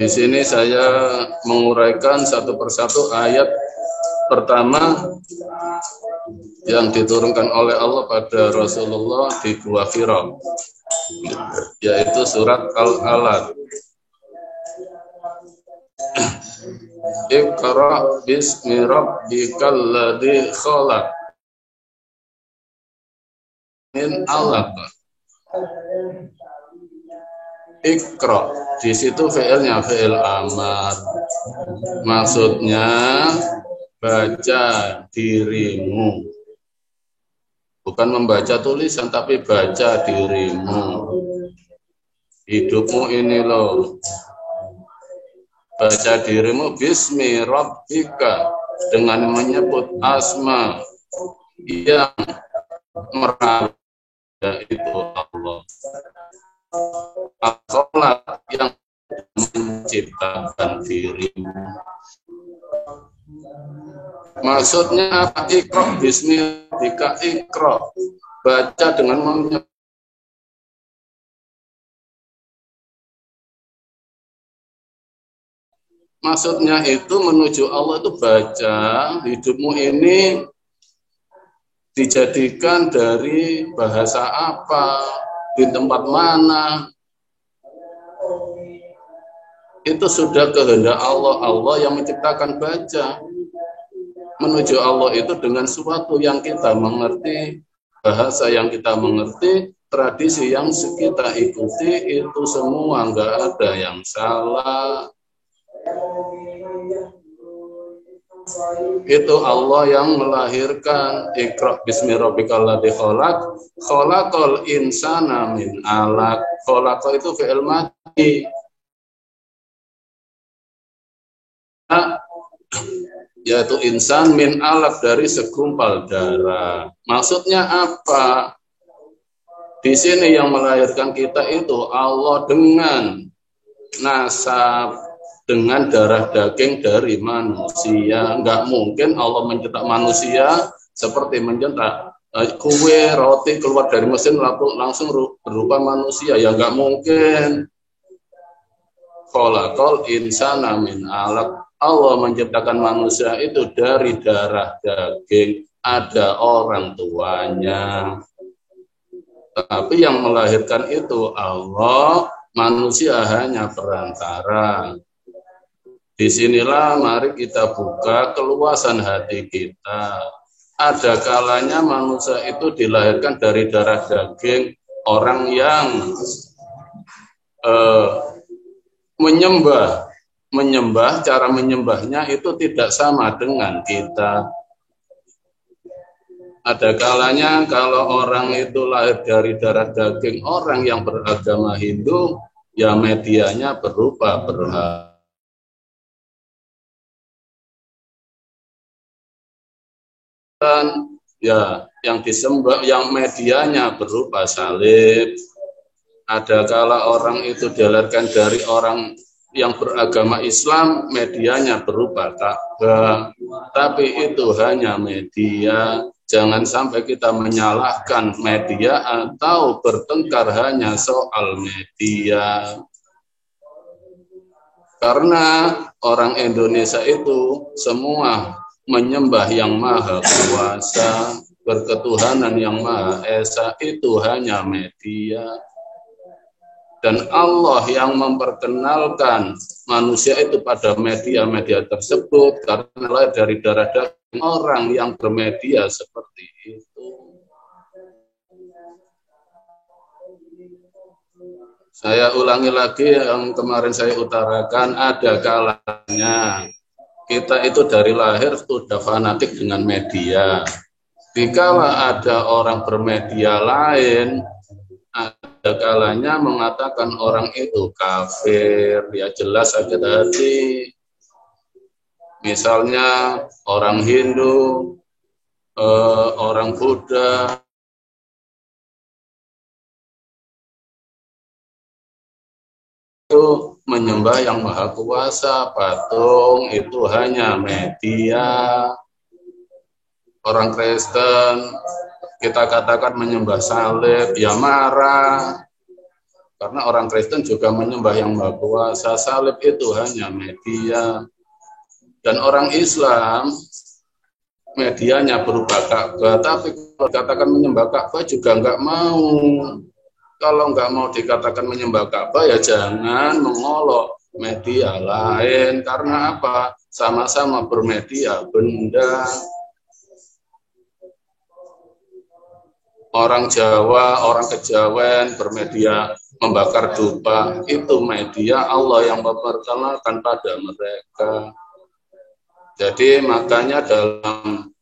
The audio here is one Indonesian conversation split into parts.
Di sini saya menguraikan satu persatu ayat pertama yang diturunkan oleh Allah pada Rasulullah di Gua Hira, yaitu surat Al-Alaq. Iqra bismi rabbikal ladzi khalaq min 'alaq. Iqra, di situ fi'ilnya fi'il amar. Maksudnya baca dirimu. Bukan membaca tulisan, tapi baca dirimu. Hidupmu ini loh. Baca dirimu bismi rabbika, dengan menyebut asma yang merawat, yaitu Allah. Allah yang menciptakan dirimu. Maksudnya apa? Iqra bismi rabbika, Iqra, baca dengan menyebut. Maksudnya itu menuju Allah itu baca, hidupmu ini dijadikan dari bahasa apa, di tempat mana. Itu sudah kehendak Allah. Allah yang menciptakan baca. Menuju Allah itu dengan sesuatu yang kita mengerti, bahasa yang kita mengerti, tradisi yang kita ikuti, itu semua nggak ada yang salah. Itu Allah yang melahirkan. Iqra bismi rabbikal ladzi khalaq, khalaqal insana min 'alaq. Khalaq itu fi'il madhi, yaitu insan min 'alaq, dari segumpal darah. Maksudnya apa? Di sini yang melahirkan kita itu Allah dengan nasab, dengan darah daging dari manusia. Enggak mungkin Allah mencetak manusia seperti mencetak kue, roti keluar dari mesin langsung berupa manusia. Ya enggak mungkin. Khalaqal insana min 'alaq. Allah menciptakan manusia itu dari darah daging. Ada orang tuanya. Tapi yang melahirkan itu Allah, manusia hanya perantara. Disinilah mari kita buka keluasan hati kita. Ada kalanya manusia itu dilahirkan dari darah daging orang yang menyembah, cara menyembahnya itu tidak sama dengan kita. Ada kalanya kalau orang itu lahir dari darah daging orang yang beragama Hindu, ya medianya berupa berhala. Ya, yang disembah, yang medianya berupa salib. Ada kala orang itu dilahirkan dari orang yang beragama Islam, medianya berupa Ka'bah. Tapi itu hanya media. Jangan sampai kita menyalahkan media atau bertengkar hanya soal media. Karena orang Indonesia itu semua menyembah yang maha kuasa, berketuhanan yang maha esa, itu hanya media. Dan Allah yang memperkenalkan manusia itu pada media-media tersebut karena dari darah daging orang yang bermedia seperti itu. Saya ulangi lagi yang kemarin saya utarakan, ada kalanya kita itu dari lahir sudah fanatik dengan media. Dikala ada orang bermedia lain, ada kalanya mengatakan orang itu kafir, ya jelas sakit hati. Misalnya orang Hindu, orang Buddha, itu menyembah yang maha kuasa, patung itu hanya media. Orang Kristen kita katakan menyembah salib, ya marah. Karena orang Kristen juga menyembah yang Maha Kuasa. Salib itu hanya media. Dan orang Islam medianya berupa Ka'bah. Tapi kalau dikatakan menyembah Ka'bah juga nggak mau. Kalau nggak mau dikatakan menyembah Ka'bah ya jangan mengolok media lain. Karena apa? Sama-sama bermedia benda. Orang Jawa, orang Kejawen bermedia membakar dupa, itu media Allah yang memperkenalkan pada mereka. Jadi makanya dalam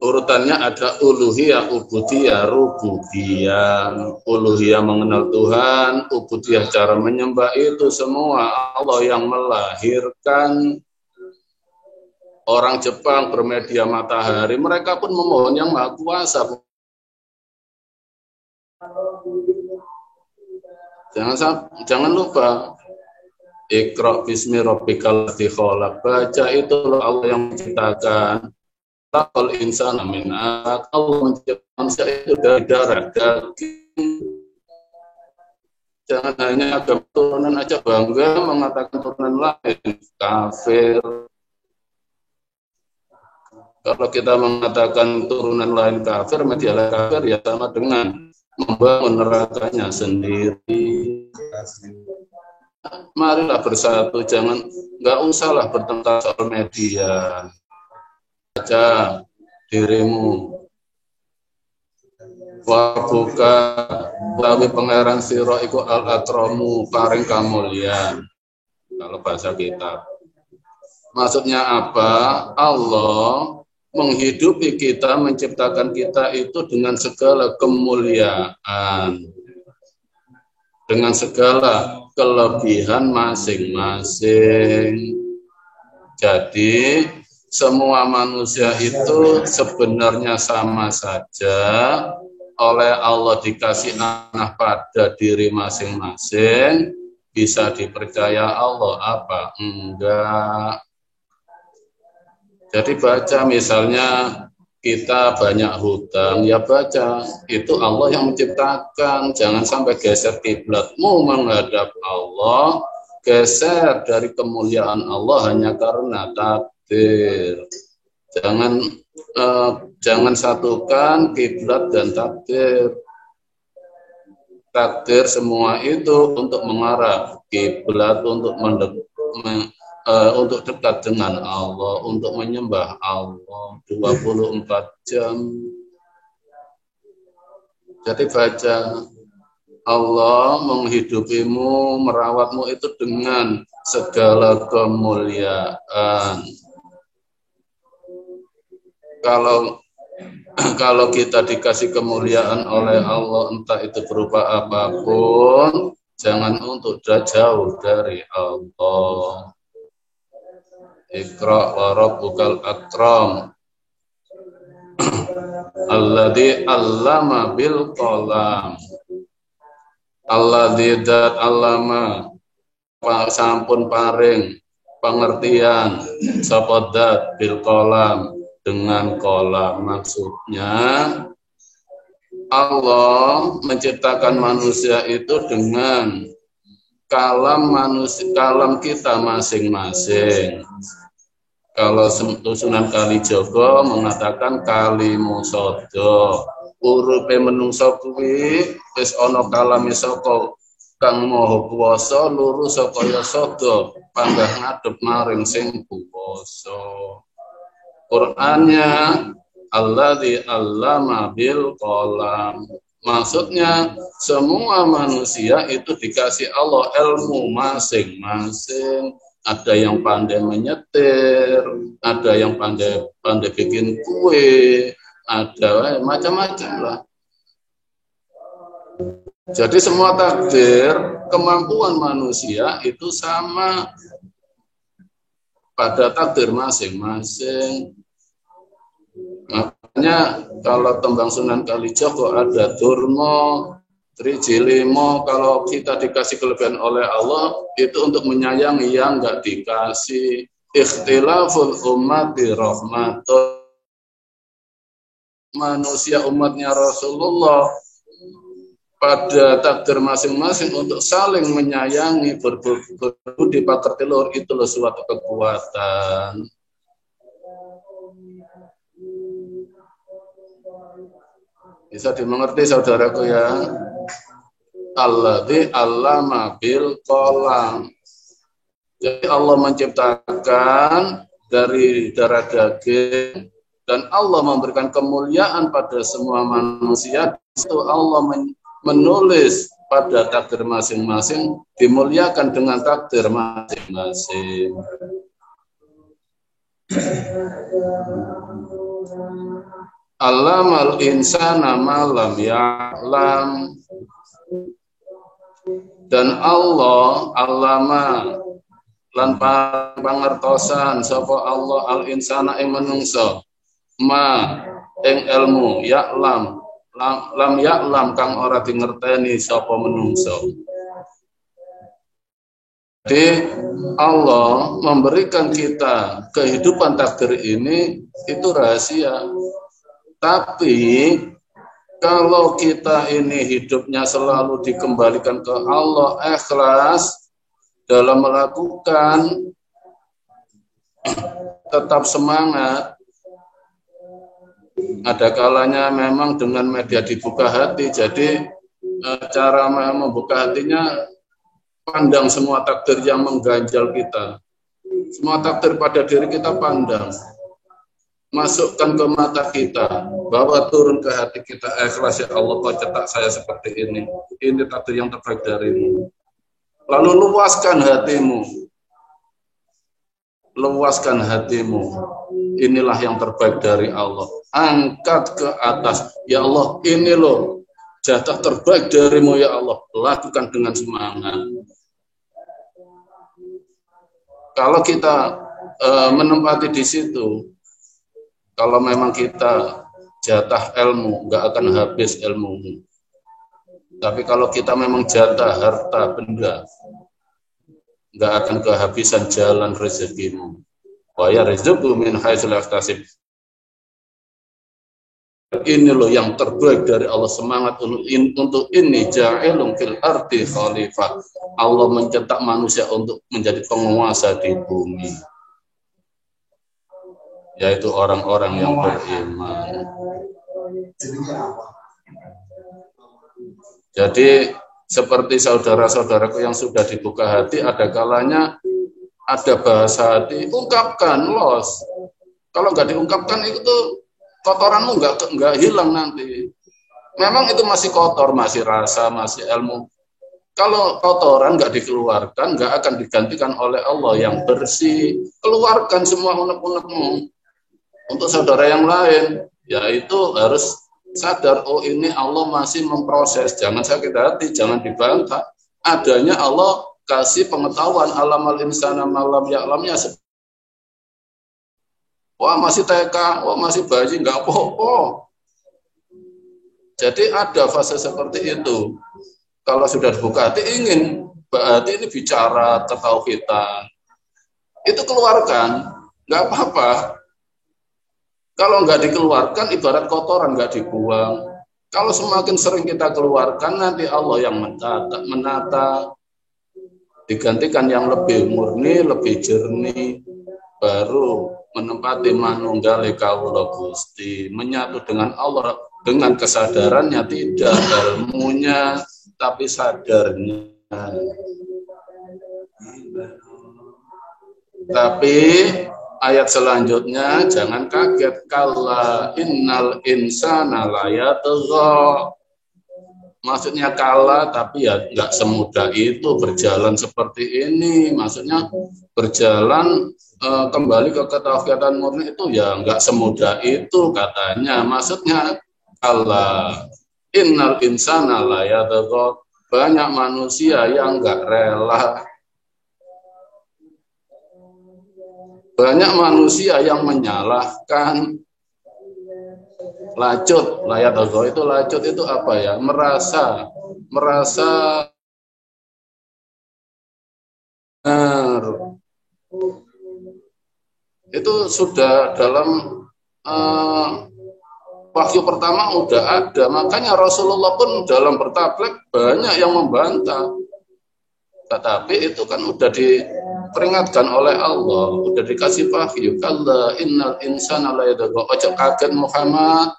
urutannya ada uluhiyah, ubudiyah, rububiyah. Uluhiyah mengenal Tuhan, ubudiyah cara menyembah, itu semua Allah yang melahirkan. Orang Jepang bermedia matahari, mereka pun memohon yang Maha Kuasa. Jangan lupa Iqra bismi rabbikal ladzi khalaq. Baca itu Allah yang menciptakan. Khalaqal insana min 'alaq. Allah menciptakan manusia itu dari darah daging. Jangan hanya agama turunan aja bangga mengatakan turunan lain kafir. Kalau kita mengatakan turunan lain kafir, media lain kafir, ya sama dengan membangun nerakanya sendiri. Marilah bersatu, nggak usahlah bertengkar soal media. Baca dirimu. Wabuka lawi pangeran sira iku al-akramu paring kamulyan. Kalau bahasa kita. Maksudnya apa? Allah menghidupi kita, menciptakan kita itu dengan segala kemuliaan, dengan segala kelebihan masing-masing. Jadi semua manusia itu sebenarnya sama saja, oleh Allah dikasih amanah pada diri masing-masing. Bisa dipercaya Allah apa? Enggak. Jadi baca misalnya kita banyak hutang, ya baca. Itu Allah yang menciptakan. Jangan sampai geser kiblatmu menghadap Allah, geser dari kemuliaan Allah hanya karena takdir. Jangan satukan kiblat dan takdir. Takdir semua itu untuk mengarah, kiblat untuk dekat dengan Allah, untuk menyembah Allah 24 jam. Jadi baca, Allah menghidupimu, merawatmu itu dengan segala kemuliaan. Kalau kita dikasih kemuliaan oleh Allah, entah itu berupa apapun, jangan untuk jauh dari Allah. Iqra wa rabbukal akram alladzi 'allama bil qalam. Alladzi dat 'allama sampun paring pengertian sapa dat bil qalam dengan qalam. Maksudnya Allah menciptakan manusia itu dengan kalam kita masing-masing. Kalau Sunan Kalijaga mengatakan kalimusodo, urupe menungso kuwi wis ana kalame saka Kang Maha Kuwasa, luru saka yasada panggah ngadhep maring sing kuwasa. Qur'annya alladzi 'allama bil qalam. Maksudnya semua manusia itu dikasih Allah ilmu masing-masing. Ada yang pandai menyetir, ada yang pandai bikin kue, ada macam-macam lah. Jadi semua takdir, kemampuan manusia itu sama pada takdir masing-masing. Makanya kalau tembang Sunan Kalijaga ada Durma, Trijilimo, kalau kita dikasih kelebihan oleh Allah, itu untuk menyayangi yang enggak dikasih. Ikhtilaful ummati rahmatun. Manusia umatnya Rasulullah pada takdir masing-masing untuk saling menyayangi, berbudi pakerti luhur, itu loh suatu kekuatan. Bisa dimengerti saudaraku ya. Alladzi 'allama bil qalam. Jadi Allah menciptakan dari darah daging dan Allah memberikan kemuliaan pada semua manusia. Itu Allah menulis pada takdir masing-masing, dimuliakan dengan takdir masing-masing. Allamal insana ma lam ya'lam. Dan Allah allama lan pangertosan sapa Allah al insana ing menungso ma ing ilmu ya'lam lam ya'lam kang ora dingerteni sapa menungso. Jadi Allah memberikan kita kehidupan takdir ini itu rahasia. Tapi kalau kita ini hidupnya selalu dikembalikan ke Allah, ikhlas dalam melakukan, tetap semangat. Ada kalanya memang dengan media dibuka hati, jadi cara membuka hatinya, pandang semua takdir yang mengganjal kita. Semua takdir pada diri kita pandang. Masukkan ke mata kita, bawa turun ke hati kita, ikhlas ya Allah, kau cetak saya seperti ini takdir yang terbaik darimu. Lalu luaskan hatimu, inilah yang terbaik dari Allah, angkat ke atas, ya Allah ini loh jatah terbaik darimu ya Allah, lakukan dengan semangat. Kalau kita menempati di situ, kalau memang kita jatah ilmu, nggak akan habis ilmumu. Tapi kalau kita memang jatah harta benda, nggak akan kehabisan jalan rezekimu. Wa yarzuqu min haitsu la yahtasib. Ini loh yang terbaik dari Allah, semangat untuk ini ja'ilun fil ardi khalifah. Allah mencetak manusia untuk menjadi penguasa di bumi, yaitu orang-orang yang beriman. Jadi seperti saudara-saudaraku yang sudah dibuka hati, ada kalanya ada bahasa hati, ungkapkan, los. Kalau nggak diungkapkan itu kotoranmu nggak hilang nanti. Memang itu masih kotor, masih rasa, masih ilmu. Kalau kotoran nggak dikeluarkan, nggak akan digantikan oleh Allah yang bersih. Keluarkan semua unek-unekmu. Untuk saudara yang lain, yaitu harus sadar, oh ini Allah masih memproses. Jangan sakit hati, jangan dibantah. Adanya Allah kasih pengetahuan, alamal insana malam ya'lamnya. Wah masih TK, wah masih bayi, nggak apa-apa. Jadi ada fase seperti itu. Kalau sudah dibuka hati, ingin hati ini bicara ketauhidan, itu keluarkan, nggak apa-apa. Kalau nggak dikeluarkan, ibarat kotoran nggak dibuang. Kalau semakin sering kita keluarkan, nanti Allah yang menata, digantikan yang lebih murni, lebih jernih, baru menempati manunggali kawula Gusti, menyatu dengan Allah dengan kesadarannya, tidak ilmunya, tapi sadarnya. Tapi ayat selanjutnya jangan kaget, kalla innal insana layatgha. Maksudnya kala, tapi ya nggak semudah itu berjalan seperti ini. Maksudnya berjalan kembali ke ketauhidan murni itu ya nggak semudah itu katanya. Maksudnya kala innal insana layatgha. Banyak manusia yang nggak rela. Banyak manusia yang menyalahkan. Lacut, layatgha itu lacut itu apa ya? Merasa benar. Itu sudah dalam wahyu pertama udah ada, makanya Rasulullah pun dalam bertabligh banyak yang membantah. Tetapi itu kan udah diperingatkan oleh Allah, udah dikasih wahyu. Kalla innal insana la yadgha. Ojo kaget Muhammad.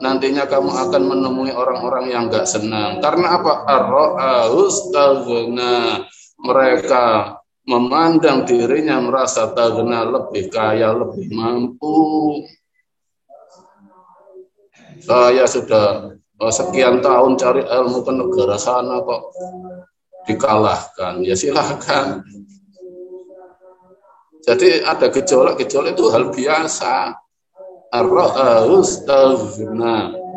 Nantinya kamu akan menemui orang-orang yang enggak senang. Karena apa? Ar-ra'austagna. Mereka memandang dirinya merasa tagna, lebih kaya, lebih mampu. Saya sudah sekian tahun cari ilmu ke negara sana kok dikalahkan. Ya silakan. Jadi ada gejolak-gejolak itu hal biasa. Ar-ra'austagna.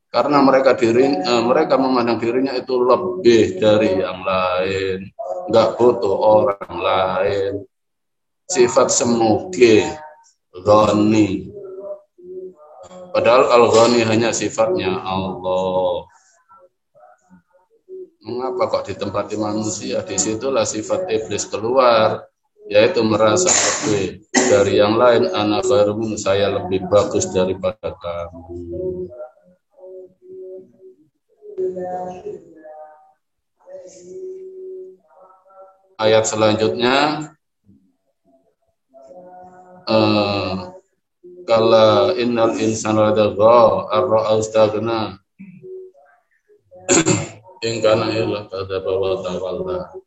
Karena mereka memandang dirinya itu lebih dari yang lain, nggak butuh orang lain. Sifat semuge, ghani. Padahal al-ghani hanya sifatnya Allah. Mengapa kok ditempati manusia? Disitulah sifat iblis keluar, yaitu merasa lebih dari yang lain. Ana khairum, saya lebih bagus daripada kamu. Ayat selanjutnya, kala innal insana ladagha ar-ra'austagna in kana illa kadzaba wa tawalla.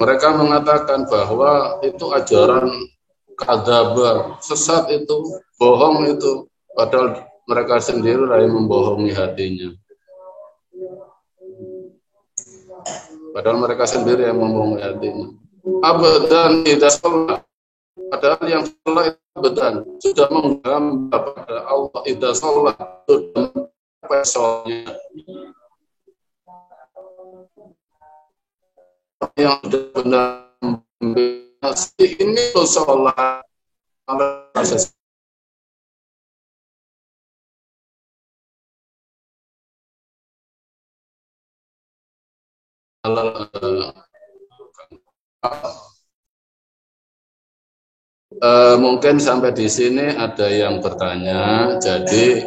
Mereka mengatakan bahwa itu ajaran kadzaba, sesat itu, bohong itu, padahal mereka sendiri yang membohongi hatinya. Padahal mereka sendiri yang membohongi hatinya. Abadan tidak salah. Padahal yang salah itu abadan. Sudah menghamba pada Allah. Tidak salah. Sudah pesonya. Yang sudah benar ini loh salah. Mungkin sampai di sini ada yang bertanya. Jadi